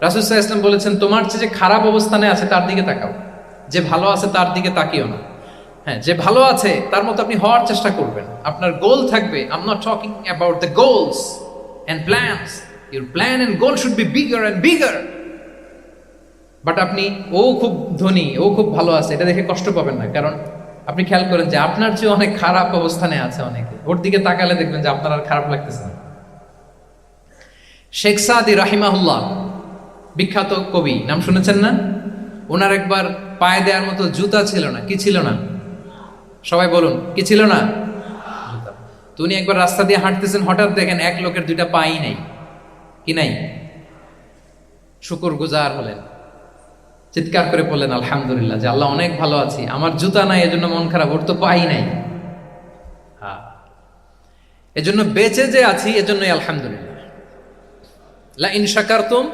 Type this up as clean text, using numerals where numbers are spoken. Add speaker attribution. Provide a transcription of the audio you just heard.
Speaker 1: রাসূল সাল্লাল্লাহু আলাইহি ওয়াসাল্লাম বলেছেন, তোমার চেয়ে যে খারাপ অবস্থানে আছে তার দিকে তাকাও, যে ভালো আছে তার দিকে তাকিও না। হ্যাঁ, যে ভালো আছে তার মতো আপনি হওয়ার চেষ্টা করবেন। আপনার গোল থাকবে, I am not talking about the goals and plans, your plan and goal should be bigger and bigger. But আপনি ও খুব ধনী, ও খুব ভালো আছে এটা দেখে কষ্ট পাবেন না, কারণ আপনি খেয়াল করেন যে আপনার চেয়ে অনেক খারাপ অবস্থানে আছে অনেকে, ওর দিকে তাকালে দেখবেন যে আপনার আর খারাপ লাগতেছে না। শেখ সাদি রাহিমাহুল্লাহ, বিখ্যাত কবি, নাম শুনেছেন না? ওনার একবার পায়ে দেওয়ার মতো জুতা ছিল না। কি ছিল না? সবাই বলুন, কি ছিল না? জুতা। তো উনি একবার রাস্তা দিয়ে হাঁটতেছেন, হঠাৎ দেখেন এক লোকের দুইটা পাই নাই। কি নাই? শুকর গুজার হলেন, চিৎকার করে বললেন আলহামদুলিল্লাহ, যে আল্লাহ অনেক ভালো আছি, আমার জুতা নাই এজন্য মন খারাপ, ওর তো পাই নাই। হ্যাঁ, এজন্য বেঁচে যে আছি এজন্যই আলহামদুলিল্লাহ। লা ইন শাকারতুম